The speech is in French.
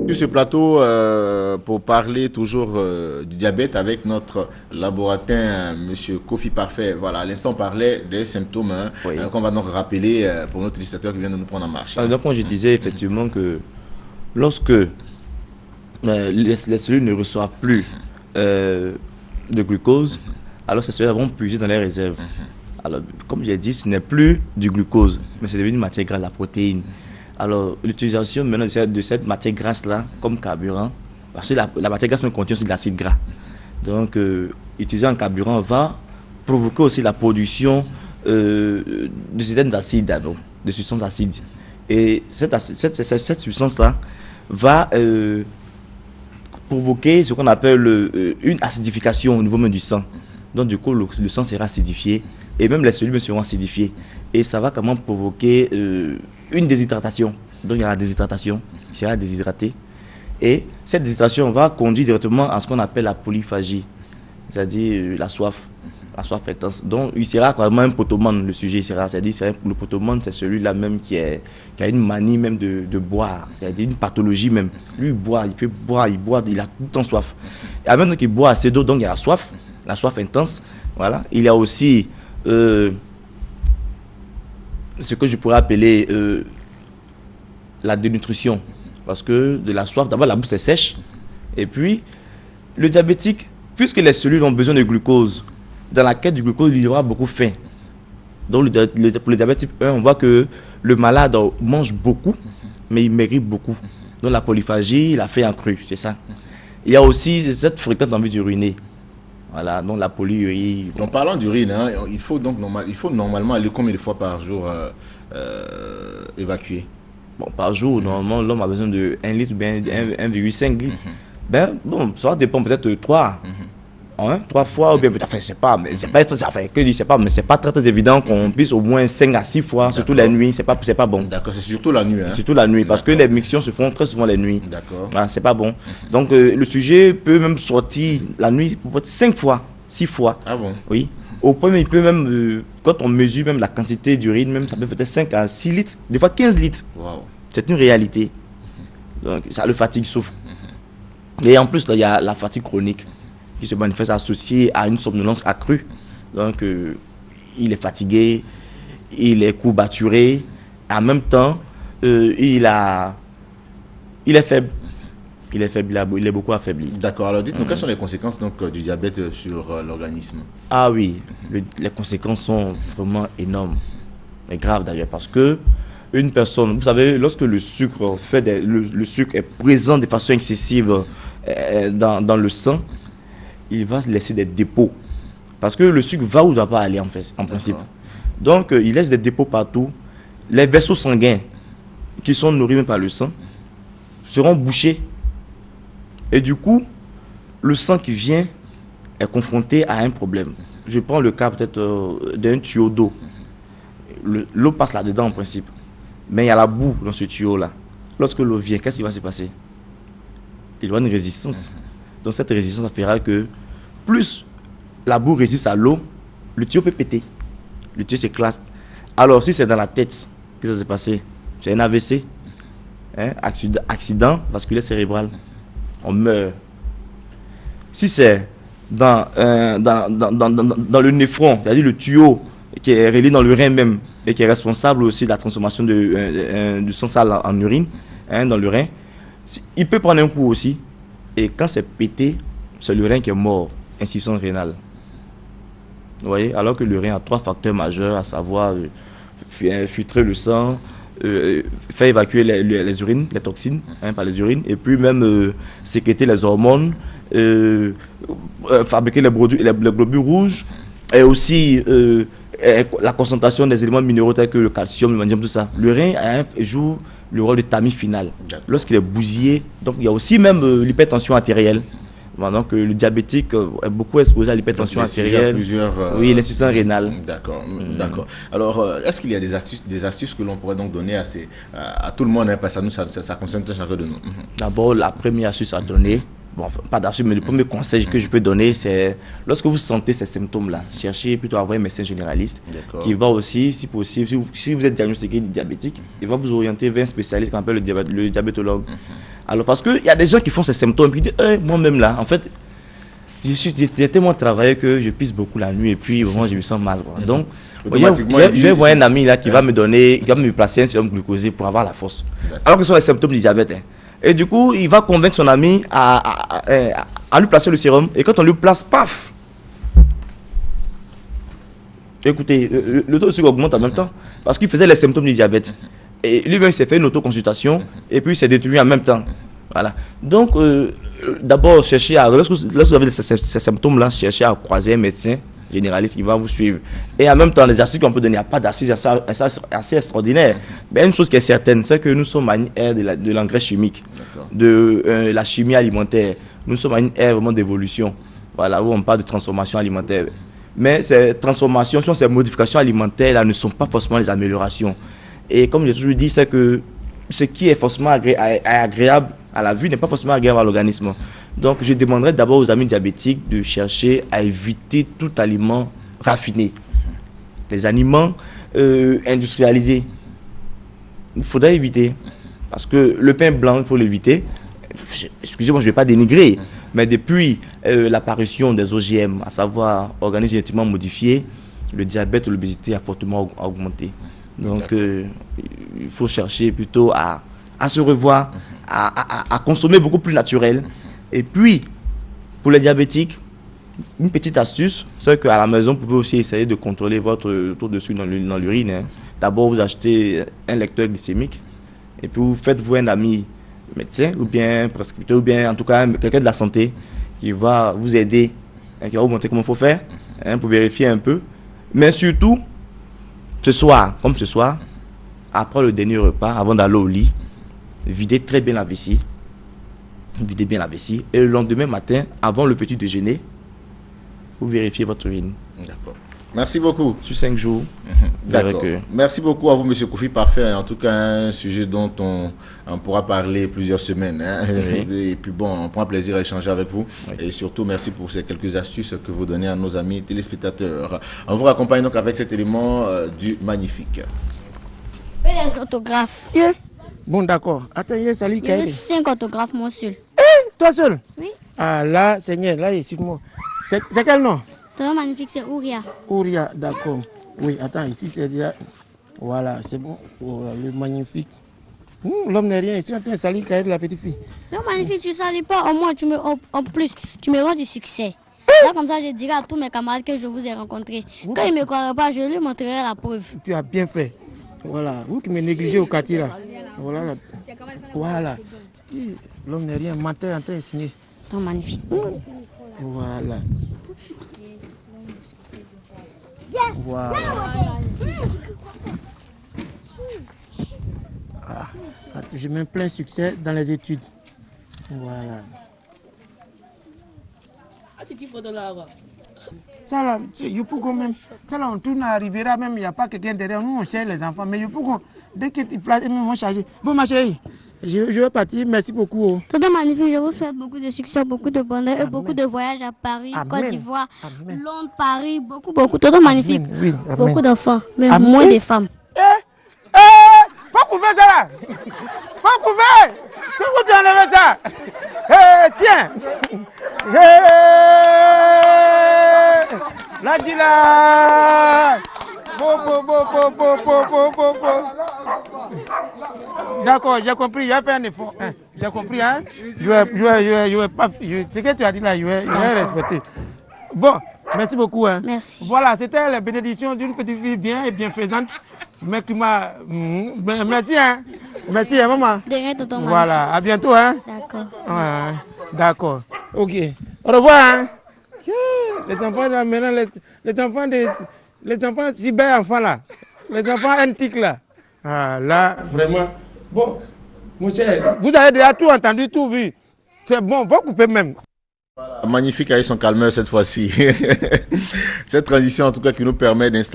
Sur ce plateau, pour parler toujours du diabète avec notre laboratin, Monsieur Kofi Parfait. Voilà, à l'instant, on parlait des symptômes Oui. qu'on va donc rappeler pour notre utilisateur qui vient de nous prendre en marche. Donc, moi, je disais effectivement que lorsque les cellules ne reçoivent plus de glucose, alors ces cellules vont puiser dans les réserves. Alors, comme j'ai dit, ce n'est plus du glucose, mais c'est devenu une matière grasse, la protéine. Alors, l'utilisation maintenant de cette matière grasse-là comme carburant, parce que la matière grasse contient aussi de l'acide gras. Donc, utiliser un carburant va provoquer aussi la production de certaines acides, donc, de substances acides. Et cette substance-là va provoquer ce qu'on appelle une acidification au niveau même du sang. Donc, du coup, le sang sera acidifié et même les cellules seront acidifiées. Et ça va quand même provoquer une déshydratation. Donc, il y a la déshydratation, il sera déshydraté. Et cette déshydratation va conduire directement à ce qu'on appelle la polyphagie, c'est-à-dire la soif intense. Donc, il sera quand même un potomane, le sujet. C'est-à-dire le potomane, c'est celui-là même qui a une manie même de boire, c'est-à-dire une pathologie même. Lui, il boit, il peut boire, il a tout le temps soif. Et en même temps qu'il boit assez d'eau, donc il y a la soif intense. Voilà. Il y a aussi ce que je pourrais appeler la dénutrition. Parce que de la soif, d'abord la bouche est sèche. Et puis, le diabétique, puisque les cellules ont besoin de glucose, dans la quête du glucose, il y aura beaucoup faim. Donc, pour le diabète type 1, on voit que le malade mange beaucoup, mais il maigrit beaucoup. Donc, la polyphagie, la faim accrue, c'est ça. Il y a aussi cette fréquente envie d'uriner. Voilà, donc la polyurie. En parlant d'urine, il faut normalement aller combien de fois par jour évacuer? Bon, par jour, normalement, l'homme a besoin de 1 litre ou bien 1,5 litres. Ben, bon, ça dépend peut-être de 3. 3 fois, ou bien peut-être, enfin, je sais pas, mais c'est pas, enfin, que je sais pas, mais c'est pas très évident qu'on puisse au moins 5 à 6 fois, surtout la nuit, c'est pas bon. D'accord, c'est surtout la nuit. Surtout la nuit, parce que les mictions se font très souvent la nuit. D'accord. Ah, c'est pas bon. Donc, le sujet peut même sortir la nuit 5 fois, 6 fois. Ah bon? Oui. Au point, il peut même, quand on mesure même la quantité d'urine, même ça peut peut-être 5 à 6 litres, des fois 15 litres. Wow. C'est une réalité. Donc, ça le fatigue souffre. Et en plus, il y a la fatigue chronique qui se manifeste associée à une somnolence accrue. Donc, il est fatigué, il est courbaturé, en même temps, il est faible. Il est beaucoup affaibli. D'accord. Alors, dites-nous, quelles sont les conséquences donc, du diabète sur l'organisme? Ah oui, les conséquences sont vraiment énormes. Et graves d'ailleurs, parce que une personne, vous savez, lorsque le sucre le sucre est présent de façon excessive dans le sang, il va laisser des dépôts. Parce que le sucre va ou ne va pas aller en principe. Donc, il laisse des dépôts partout. Les vaisseaux sanguins qui sont nourris même par le sang seront bouchés. Et du coup, le sang qui vient est confronté à un problème. Je prends le cas peut-être d'un tuyau d'eau. L'eau passe là-dedans en principe. Mais il y a la boue dans ce tuyau-là. Lorsque l'eau vient, qu'est-ce qui va se passer? Il y aura une résistance. Donc cette résistance fera que plus la boue résiste à l'eau, le tuyau peut péter. Le tuyau s'éclate. Alors si c'est dans la tête, qu'est-ce qui va se passer? C'est un AVC. Accident vasculaire cérébral. On meurt. Si c'est dans le néphron, c'est-à-dire le tuyau qui est relié dans le rein même et qui est responsable aussi de la transformation du sang sale en urine dans le rein, il peut prendre un coup aussi. Et quand c'est pété, c'est le rein qui est mort, insuffisance rénale. Vous voyez, alors que le rein a 3 facteurs majeurs, à savoir filtrer le sang, faire évacuer les urines, les toxines par les urines, et puis même sécréter les hormones, fabriquer les globules rouges, et aussi la concentration des éléments minéraux tels que le calcium, le magnésium, tout ça. Le rein joue le rôle de tamis final. Lorsqu'il est bousillé, donc il y a aussi même l'hypertension artérielle. Maintenant que le diabétique est beaucoup exposé à l'hypertension artérielle. Oui, l'insuffisance rénale. D'accord, d'accord. Alors, est-ce qu'il y a des astuces que l'on pourrait donc donner à tout le monde, parce que ça concerne chacun de nous? D'abord, la première astuce à donner, bon, pas d'astuce, mais le premier conseil que je peux donner, c'est lorsque vous sentez ces symptômes-là, cherchez plutôt à voir un médecin généraliste qui va aussi, si possible, si vous êtes diagnostiqué diabétique, il va vous orienter vers un spécialiste qu'on appelle le diabétologue. Alors, parce qu'il y a des gens qui font ces symptômes, puis ils disent, moi-même là, en fait, j'ai tellement travaillé que je pisse beaucoup la nuit, et puis vraiment, je me sens mal. Quoi. Donc, je vais voir un ami là qui va me donner, qui va me placer un sérum glucosé pour avoir la force. Alors que ce sont les symptômes du diabète. Hein. Et du coup, il va convaincre son ami à lui placer le sérum. Et quand on lui place, paf! Écoutez, le taux de sucre augmente en même temps parce qu'il faisait les symptômes du diabète. Et lui-même s'est fait une autoconsultation et puis il s'est détruit en même temps. Voilà. Donc, d'abord, cherchez à, lorsque vous avez ces symptômes-là, cherchez à croiser un médecin généraliste qui va vous suivre. Et en même temps, les astuces qu'on peut donner, il n'y a pas d'astuces assez extraordinaires. Mais une chose qui est certaine, c'est que nous sommes à une ère de l'engrais chimique, de la chimie alimentaire. Nous sommes à une ère vraiment d'évolution. Voilà, où on parle de transformation alimentaire. Mais ces transformations, ces modifications alimentaires-là ne sont pas forcément les améliorations. Et comme j'ai toujours dit, c'est que ce qui est forcément agréable à la vue n'est pas forcément agréable à l'organisme. Donc, je demanderais d'abord aux amis diabétiques de chercher à éviter tout aliment raffiné. Les aliments industrialisés, il faudrait éviter. Parce que le pain blanc, il faut l'éviter. Excusez-moi, je ne vais pas dénigrer. Mais depuis l'apparition des OGM, à savoir organismes génétiquement modifiés, le diabète ou l'obésité a fortement augmenté. Donc, il faut chercher plutôt à se revoir, à consommer beaucoup plus naturel. Et puis, pour les diabétiques, une petite astuce, c'est qu'à la maison, vous pouvez aussi essayer de contrôler votre taux de sucre dans l'urine. Hein. D'abord, vous achetez un lecteur glycémique et puis vous faites-vous un ami médecin ou bien prescripteur ou bien en tout cas quelqu'un de la santé qui va vous aider, hein, qui va vous montrer comment il faut faire hein, pour vérifier un peu. Mais surtout, ce soir, comme ce soir, après le dernier repas, avant d'aller au lit, videz très bien la vessie. Videz bien la vessie. Et le lendemain matin, avant le petit déjeuner, vous vérifiez votre urine. D'accord. Merci beaucoup. Sur 5 jours. D'accord. Merci beaucoup à vous, M. Kofi Parfait. En tout cas, un sujet dont on pourra parler plusieurs semaines. Hein. Oui. Et puis bon, on prend plaisir à échanger avec vous. Oui. Et surtout, merci pour ces quelques astuces que vous donnez à nos amis téléspectateurs. On vous raccompagne donc avec cet élément du magnifique. Les autographes. Yeah. Bon, d'accord. Attends, salut, il y a 5 autographes, moi seul. Toi seul? Oui. Ah là, Seigneur, là, excuse-moi. C'est quel nom? Ton nom magnifique, c'est Ouria. Ouria, d'accord. Oui, attends, ici, c'est déjà... Voilà, c'est bon. Voilà, le magnifique. L'homme n'est rien. Ici, on tient salut, de la petite fille. Non, magnifique, tu ne salis pas. Au moins, en plus, tu me rends du succès. Là, comme ça, je dirai à tous mes camarades que je vous ai rencontrés. Quand ils ne me croiraient pas, je lui montrerai la preuve. Tu as bien fait. Voilà, vous qui me négligez au quartier là. Voilà. Voilà. L'homme n'est rien, menteur en train de signer. Ton magnifique. Voilà. Voilà. Ah, j'ai même plein succès dans les études. Voilà. Ça là, même, ça là, on tourne, arrivera même, il n'y a pas quelqu'un derrière nous, on cherche les enfants. Mais dès que tu places, ils vont charger. Bon, ma chérie, je vais partir, merci beaucoup. Tonton magnifique, je vous souhaite beaucoup de succès, beaucoup de bonheur et beaucoup de voyages à Paris, Côte d'Ivoire, Londres, Paris, beaucoup. Tonton magnifique, oui, beaucoup d'enfants, mais moins de femmes. Faut couper ça là. Faut couper. Tout le monde a enlevé ça. Tiens. Là, dis là. D'accord, j'ai compris, j'ai fait un effort. Hein. J'ai compris, hein. Je vais pas. Ce que tu as dit là, je vais respecter. Bon, merci beaucoup. Hein. Merci. Voilà, c'était la bénédiction d'une petite fille bien et bienfaisante. Mais qui m'a. Merci, hein. Merci, hein, maman. De rien, tonton. Voilà, à bientôt, hein. D'accord. Ouais, d'accord. Ok. Au revoir, hein. Les enfants là, maintenant, les enfants cyber-enfants là. Les enfants antiques là. Ah, là, vraiment. Bon, mon cher, vous avez déjà tout entendu, tout vu. C'est bon, vous coupez même. Magnifique avec son calmeur cette fois-ci. Cette transition en tout cas qui nous permet d'installer